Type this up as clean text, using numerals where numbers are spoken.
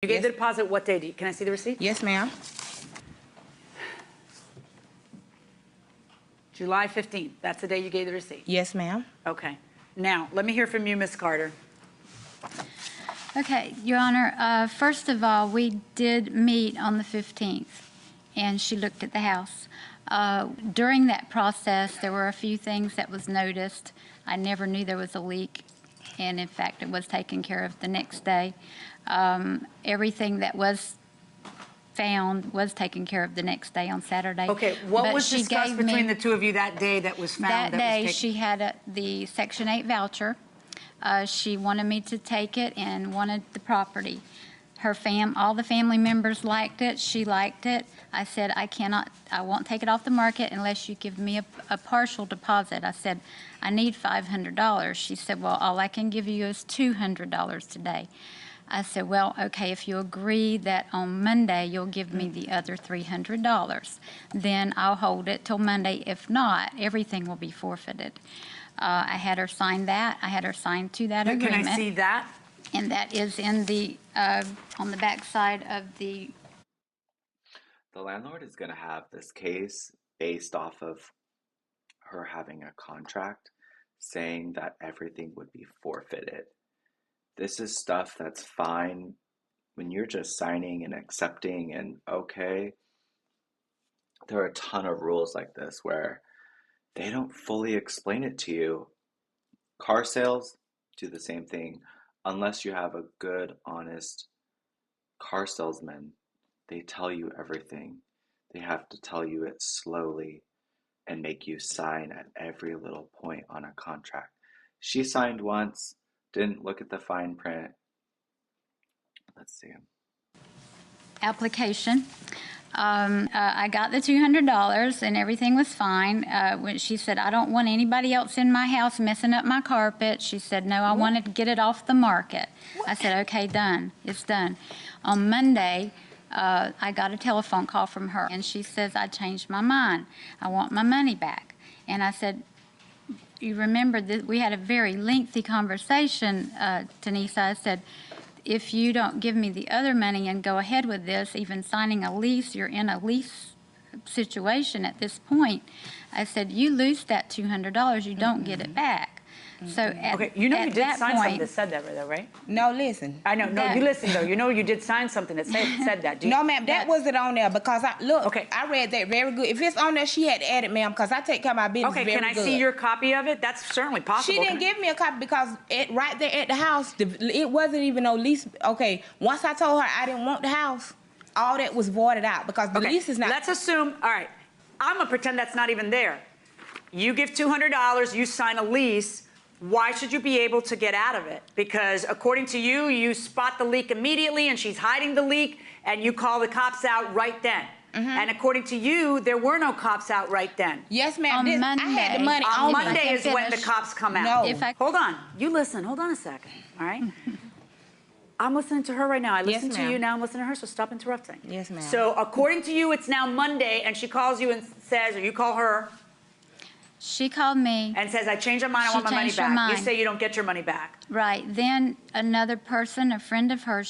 You gave the deposit what day? Can I see the receipt? Yes, ma'am. July 15th. That's the day you gave the receipt? Yes, ma'am. Okay. Now, let me hear from you, Ms. Carter. Okay, Your Honor, first of all, we did meet on the 15th, and she looked at the house. During that process, there were a few things that was noticed. I never knew there was a leak, and in fact, it was taken care of the next day. Everything that was found was taken care of the next day on Saturday. Okay, what But was she discussed gave between me- the two of you that day that was found? That day, was she had the Section 8 voucher. She wanted me to take it and wanted the property. All the family members liked it. She liked it. I said, I won't take it off the market unless you give me a partial deposit. I said, I need $500. She said, well, all I can give you is $200 today. I said, well, okay, if you agree that on Monday you'll give me the other $300, then I'll hold it till Monday. If not, everything will be forfeited. I had her sign that. I had her sign to that agreement. Can I see that? And that is in the on the back side of the. The landlord is going to have this case based off of her having a contract saying that everything would be forfeited. This is stuff that's fine when you're just signing and accepting and okay. There are a ton of rules like this where they don't fully explain it to you. Car sales do the same thing. Unless you have a good, honest car salesman, they tell you everything. They have to tell you it slowly and make you sign at every little point on a contract. She signed once, didn't look at the fine print. Let's see. Application. I got the $200 and everything was fine. When she said, I don't want anybody else in my house messing up my carpet. She said, no, I wanted to get it off the market. I said, okay, done. It's done. On Monday, I got a telephone call from her, and she says, I changed my mind. I want my money back. And I said, you remember that we had a very lengthy conversation, Tanisa. I said, if you don't give me the other money and go ahead with this, even signing a lease, you're in a lease situation at this point. I said, you lose that $200, you don't get it back. So Okay, you know you did sign something that said that, though, right? No, listen. I know. No, you listen though. You know you did sign something that said that. No, ma'am, that wasn't on there because Okay. I read that very good. If it's on there, she had to add it, ma'am, because I take care of my business Okay, very can I good. see your copy of it? That's certainly possible. She didn't give me a copy because right there at the house, it wasn't even no lease. Okay, once I told her I didn't want the house, all that was voided out because the lease is not. Let's assume, all right, I'm going to pretend that's not even there. You give $200, you sign a lease. Why should you be able to get out of it? Because according to you, you spot the leak immediately and she's hiding the leak and you call the cops out right then. And according to you, there were no cops out right then. Yes, ma'am. On Monday. I had the money On on Monday me. is when the cops come out. No. Hold on. You listen. Hold on a second. All right? I'm listening to her right now. I listen to you now. I'm listening to her, so stop interrupting. Yes, ma'am. So according to you, it's now Monday, and she calls you and says, or you call her, She called me. and says, I changed my mind, I She want my money changed her back. You mind. say you don't get your money back. Right. Then another person, a friend of hers,